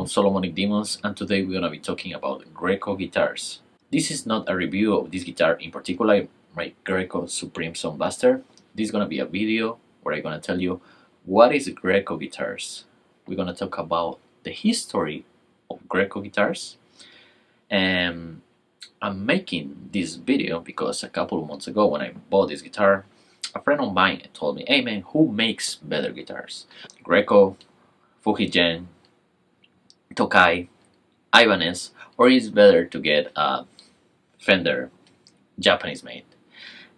Solomonic Demons, and today we're gonna be talking about Greco guitars. This is not a review of this guitar in particular, my Greco Supreme Sound Blaster. This is gonna be a video where I'm gonna tell you what is Greco guitars. We're gonna talk about the history of Greco guitars, and I'm making this video because a couple of months ago when I bought this guitar, a friend of mine told me, "Hey man, who makes better guitars? Greco, Fujigen, Tokai, Ibanez, or is better to get a Fender Japanese made?"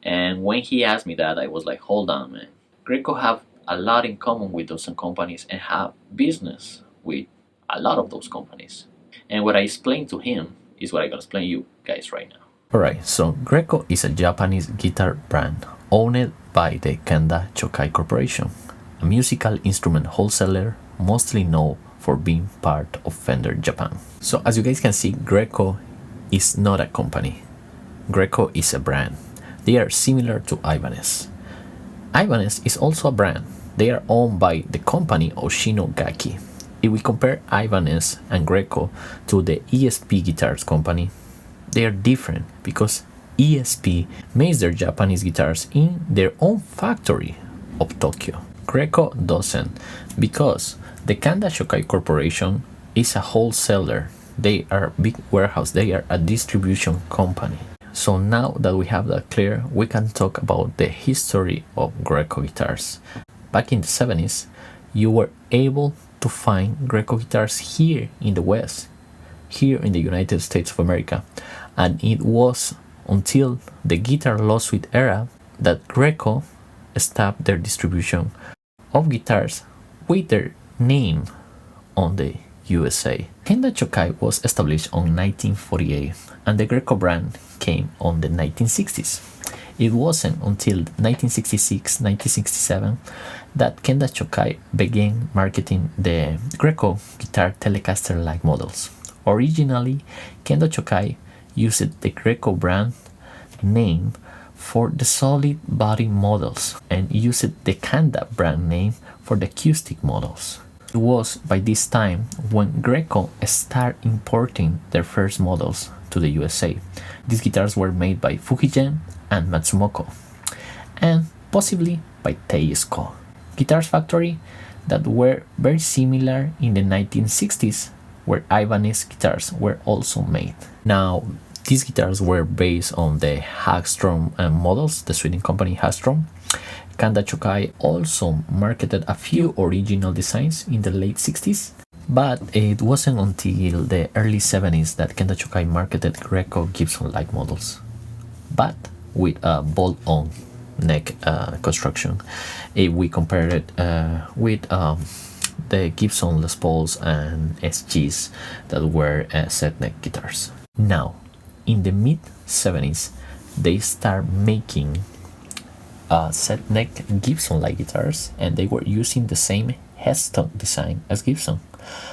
And when he asked me that, I was like, hold on man, Greco have a lot in common with those companies and have business with a lot of those companies. And what I explained to him is what I'm gonna explain to you guys right now. Alright, so Greco is a Japanese guitar brand owned by the Kanda Chokai Corporation, a musical instrument wholesaler mostly known for being part of Fender Japan. So as you guys can see, Greco is not a company. Greco is a brand. They are similar to Ibanez. Ibanez is also a brand. They are owned by the company Oshino Gaki. If we compare Ibanez and Greco to the ISP Guitars company, they are different because ISP makes their Japanese guitars in their own factory of Tokyo. Greco doesn't, because the Kanda Shokai Corporation is a wholesaler. They are a big warehouse. They are a distribution company. So now that we have that clear, we can talk about the history of Greco guitars. Back in the 70s, you were able to find Greco guitars here in the West, here in the United States of America. And it was until the guitar lawsuit era that Greco stopped their distribution of guitars with their name on the USA. Kanda Chokai was established on 1948 and the Greco brand came on the 1960s. It wasn't until 1966-1967 that Kanda Chokai began marketing the Greco guitar Telecaster-like models. Originally, Kanda Chokai used the Greco brand name for the solid body models and used the Kanda brand name for the acoustic models. It was by this time when Greco started importing their first models to the USA. These guitars were made by Fujigen and Matsumoto, and possibly by Teisco. Guitars factory that were very similar in the 1960s, where Ibanez guitars were also made. Now, these guitars were based on the Hagstrom models, the Sweden company Hagstrom. Kanda Chokai also marketed a few original designs in the late 60s, but it wasn't until the early 70s that Kanda Chokai marketed Greco Gibson-like models, but with a bolt-on neck construction. If we compare it with the Gibson Les Pauls and SGs that were set neck guitars. Now, in the mid-70s, they start making set neck Gibson-like guitars, and they were using the same headstock design as Gibson.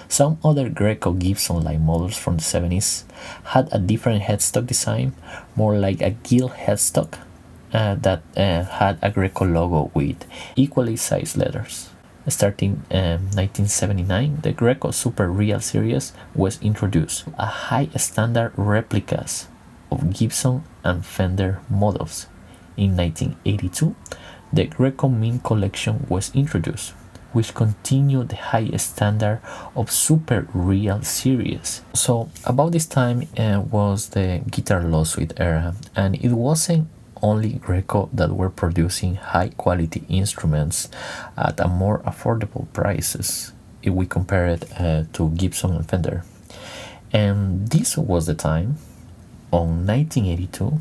Some other Greco Gibson-like models from the 70s had a different headstock design, more like a gill headstock that had a Greco logo with equally sized letters. Starting in 1979, the Greco Super Real series was introduced, a high standard replicas of Gibson and Fender models. In 1982, the Greco Mint Collection was introduced, which continued the high standard of Super Real series. So about this time was the guitar lawsuit era, and it wasn't only Greco that were producing high quality instruments at a more affordable prices if we compare it to Gibson and Fender. And this was the time on 1982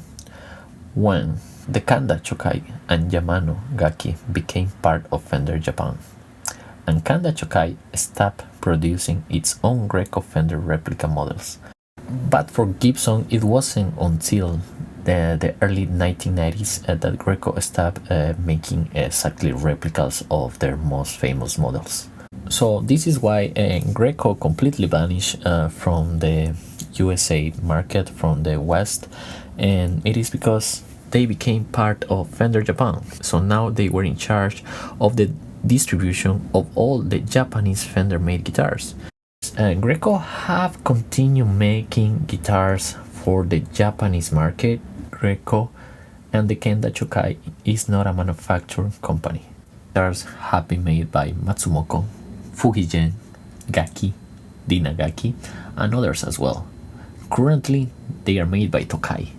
when the Kanda Chokai and Yamano Gaki became part of Fender Japan, and Kanda Chokai stopped producing its own Greco Fender replica models. But for Gibson, it wasn't until the early 1990s that Greco stopped making exactly replicas of their most famous models. So this is why Greco completely vanished from the USA market, from the West, and it is because they became part of Fender Japan. So now they were in charge of the distribution of all the Japanese Fender made guitars. Greco have continued making guitars for the Japanese market. Greco and the Kenda Chokai is not a manufacturing company. Guitars have been made by Matsumoko, Fujigen, Gaki, Dinagaki, and others as well. Currently, they are made by Tokai,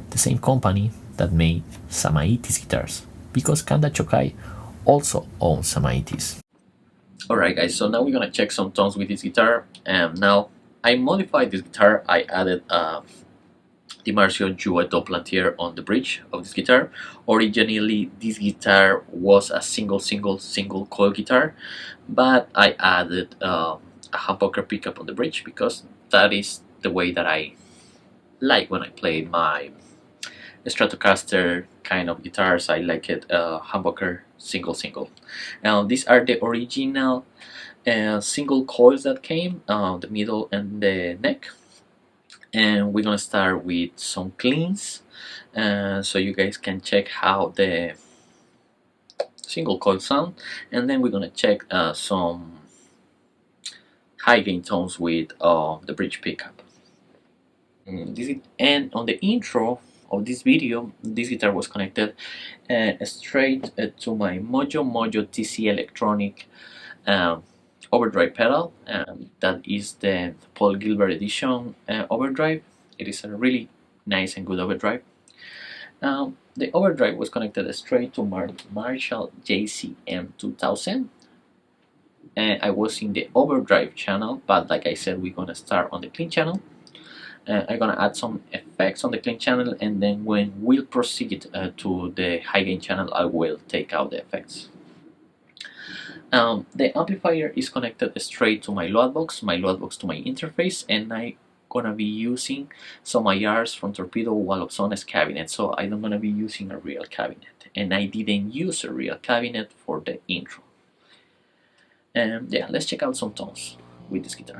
the same company that made Samaiti's guitars, because Kanda Chokai also owns Samaiti's. Alright guys, so now we're gonna check some tones with this guitar. Now, I modified this guitar. I added Dimarzio Duet Dopplantier on the bridge of this guitar. Originally, this guitar was a single coil guitar, but I added a humbucker pickup on the bridge because that is the way that I like when I play my Stratocaster kind of guitars. I like it humbucker single. Now these are the original single coils that came, the middle and the neck. And we're gonna start with some cleans, so you guys can check how the single coil sound, and then we're gonna check some high gain tones with the bridge pickup. And on the intro of this video, this guitar was connected straight to my Mojo TC Electronic overdrive pedal, and that is the Paul Gilbert edition overdrive. It is a really nice and good overdrive. The overdrive was connected straight to Marshall JCM 2000, and I was in the overdrive channel, but like I said, we're gonna start on the clean channel. I'm gonna add some effects on the clean channel, and then when we'll proceed to the high gain channel, I will take out the effects. The amplifier is connected straight to my load box to my interface, and I'm gonna be using some IRs from Torpedo wall of Sona's cabinet, so I'm not gonna be using a real cabinet, and I didn't use a real cabinet for the intro. Yeah, let's check out some tones with this guitar.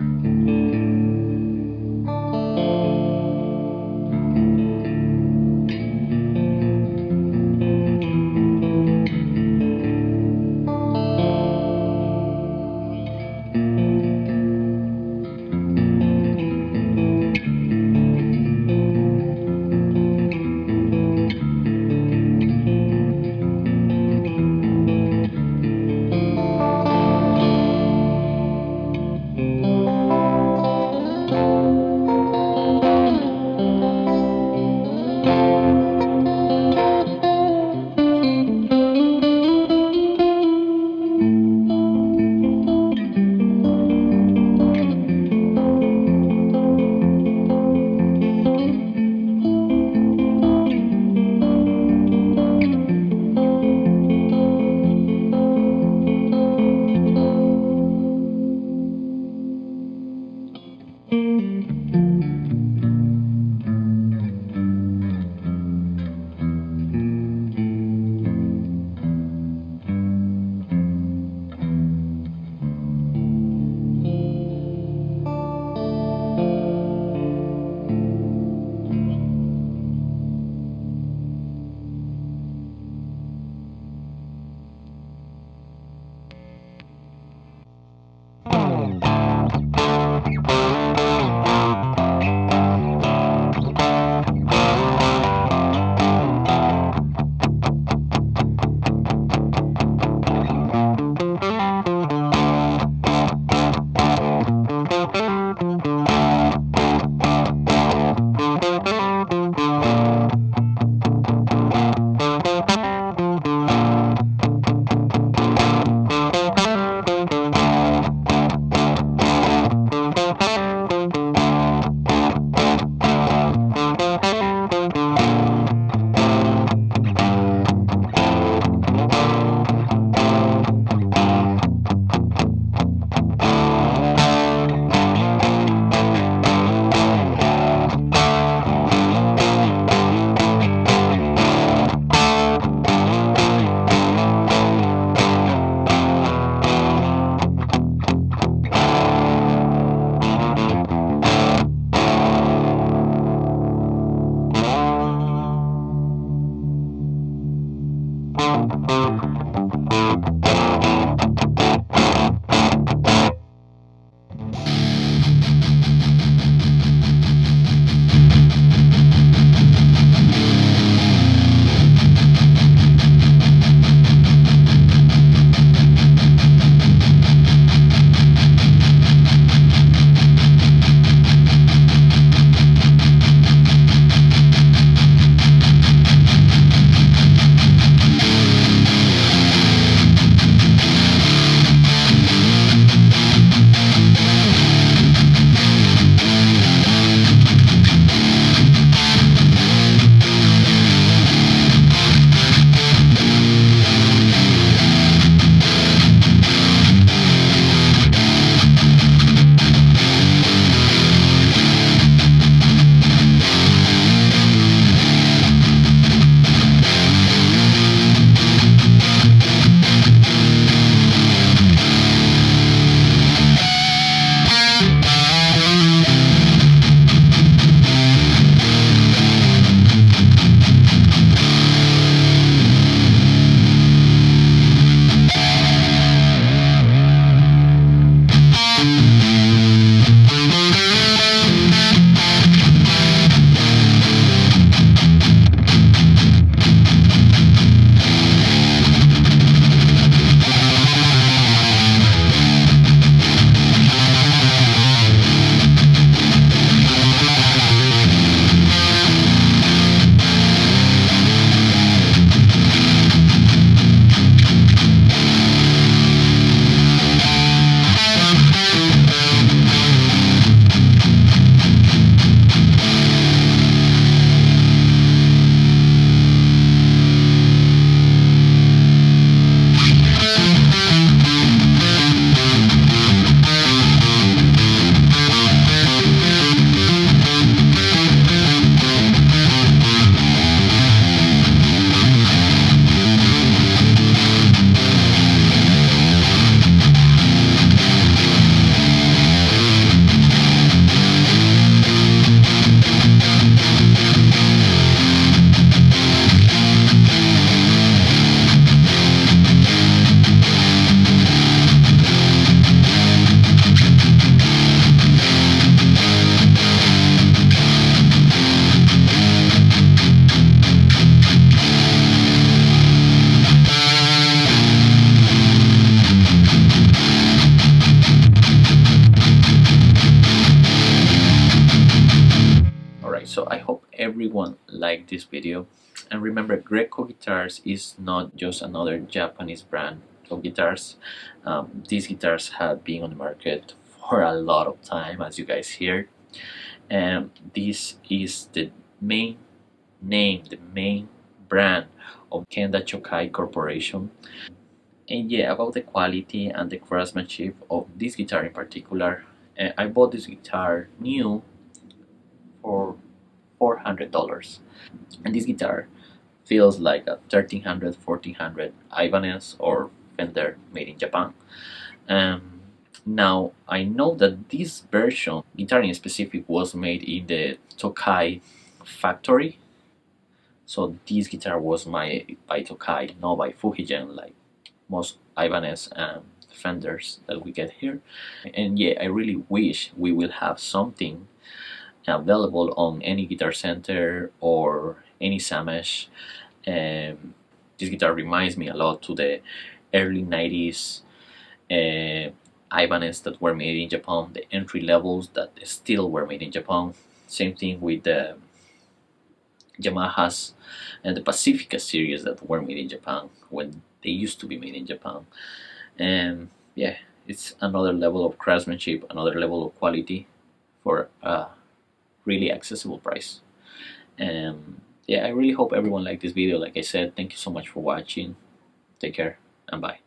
everyone liked this video. And remember, Greco Guitars is not just another Japanese brand of guitars. These guitars have been on the market for a lot of time, as you guys hear. And this is the main name, the main brand of Kenda Chokai Corporation. And yeah, about the quality and the craftsmanship of this guitar in particular, I bought this guitar new for $400, and this guitar feels like a 1300, 1400 Ibanez or Fender made in Japan. Now I know that this version, guitar in specific, was made in the Tokai factory. So this guitar was made by Tokai, not by Fujigen, like most Ibanez and Fenders that we get here. And yeah, I really wish we will have something available on any Guitar Center or any Samash. This guitar reminds me a lot to the early 90s Ibanez that were made in Japan, the entry levels that still were made in Japan. Same thing with the Yamahas and the Pacifica series that were made in Japan when they used to be made in Japan. And yeah, it's another level of craftsmanship, another level of quality for a really accessible price. And yeah, I really hope everyone liked this video. Like I said, thank you so much for watching. Take care and bye.